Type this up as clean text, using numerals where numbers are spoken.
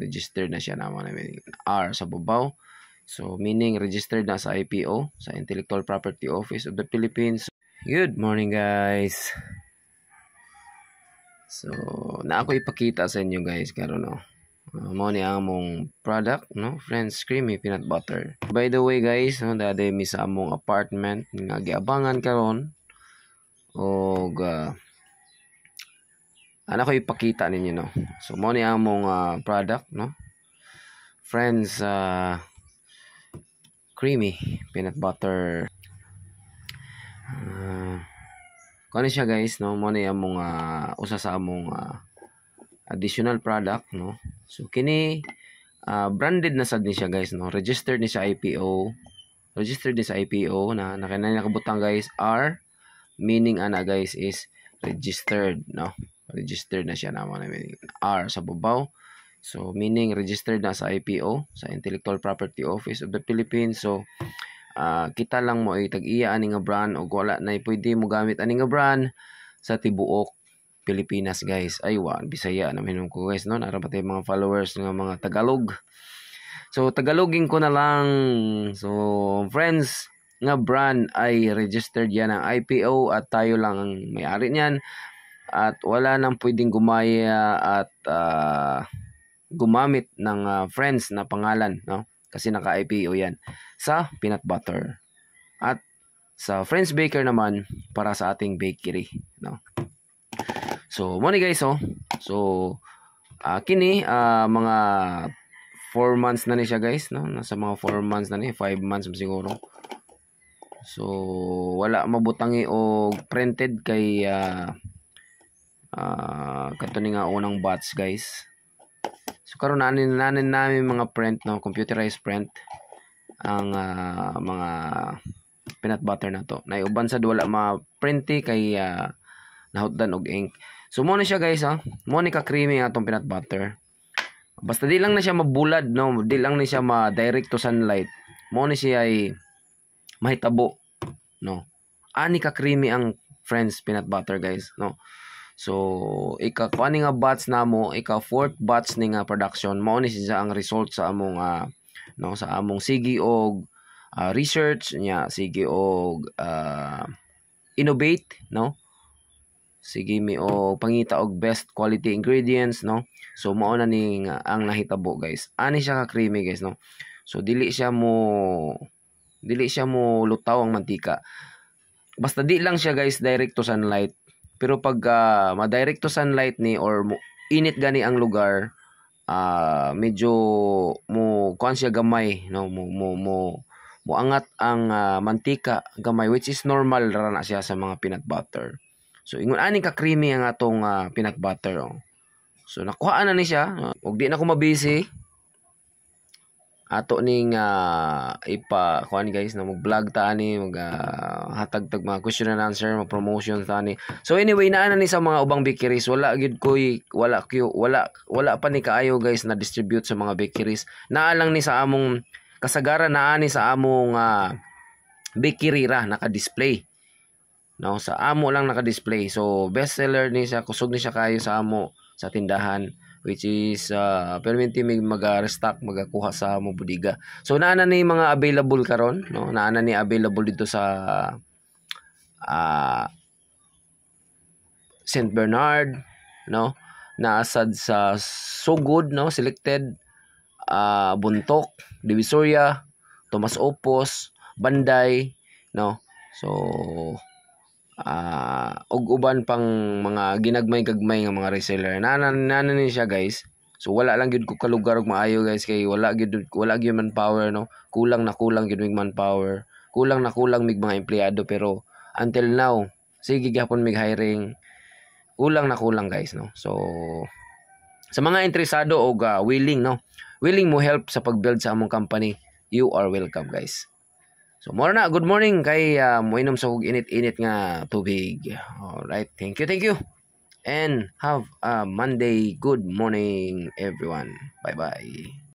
registered na siya naman namin R sa babaw. So meaning registered na sa IPO, sa Intellectual Property Office of the Philippines. Good morning guys. So na ako ipakita sa inyo guys karon no. Mo ni among product no, Friends Creamy Peanut Butter. By the way guys, no, dade mi sa among apartment nga giabangan karon og ana ko ipakita ninyo no. So mo ni among product no, Friends Creamy Peanut Butter. Kani siya guys no, mo ni among usa sa among additional product no. So kini branded na sad ni siya guys no, registered ni sa IPO. Registered ni sa IPO na kanay nakabutang guys R, meaning ana guys is registered no. Registered na siya naman namin R sa babaw. So meaning registered na sa IPO, sa Intellectual Property Office of the Philippines. So kita lang mo ay tag-iya ani nga brand o wala na pwede mo gamit ani nga brand sa tibuok Pilipinas guys. Ay Bisaya naman ko guys no, narapat yung mga followers ng mga Tagalog. So Tagalogin ko na lang. So Friends nga brand ay registered yan ang IPO at tayo lang ang may-ari niyan. At wala nang pwedeng gumaya at gumamit ng Friends na pangalan no, kasi naka-IPO yan sa peanut butter. At sa Friends Baker naman para sa ating bakery no. So mo ni guys oh. So kini mga 4 months na ni siya guys no, nasa mga 4 months na ni, 5 months siguro. So wala mabutangi og printed kay katuni nga unang batch guys. So karon namin mga print no, computerized print ang mga peanut butter na to. Naiuban sad wala ma-printy kay nahutdan og ink. So mo na siya guys mo ni ka creamy atong peanut butter. Basta di lang na siya mabulad no, di lang ni siya ma-direct to sunlight. Mo ni siya ay mahitabo no. Ani ka creamy ang Friends peanut butter guys no. So kuani nga batch namo, fourth batch ni nga production. Mao ni siya ang result sa among no, sa among sige og research nya, sige og innovate no. Sige mi og pangita og best quality ingredients no. So mao na ning ang nahitabo guys. Ani siya ka creamy guys no. So dili siya mo lutaw ang mantika. Basta di lang siya guys direct to sunlight. Pero pag ma-direct to sunlight ni or init gani ang lugar, medyo mo kuan siya gamay no, mo angat ang mantika gamay, which is normal ra na siya sa mga peanut butter. So ingon ani ka creamy ang atong peanut butter oh. So nakuha na ni siya ug di na ko mabisi ato ning ipa kuan guys na mag-vlog ta ani hatag tag mga question and answer, mga promotion ta ni. So anyway naa na ni sa mga ubang bakeries, wala pa ni kaayo guys na distribute sa mga bakeries. Naa lang ni sa among kasagaran, naa ni sa among bakery ra naka-display. No, sa amo lang naka-display. So best seller ni siya, kusog ni siya kayo sa amo sa tindahan, which is perminti mig mag-restock, magakuha sa amo bodega. So naa na ni mga available karon no, naa na ni available dito sa St. Bernard no, naasad sa Sugod no, Selected, Buntok, Divisoria, Tomas Opos, Banday no. So og uban pang mga ginagmay-gagmay nga mga reseller nana ni siya guys. So wala lang gyud ko kalugar og maayo guys kay wala gyud manpower no, kulang gyud mig manpower, kulang mig mga empleyado. Pero until now sige gyapon mig hiring, kulang guys no. So sa mga interesado og willing mo help sa pag-build sa among company, you are welcome guys. So more na, good morning kay moinom sa kog init-init nga tubig. Alright, thank you. And have a Monday good morning everyone. Bye-bye.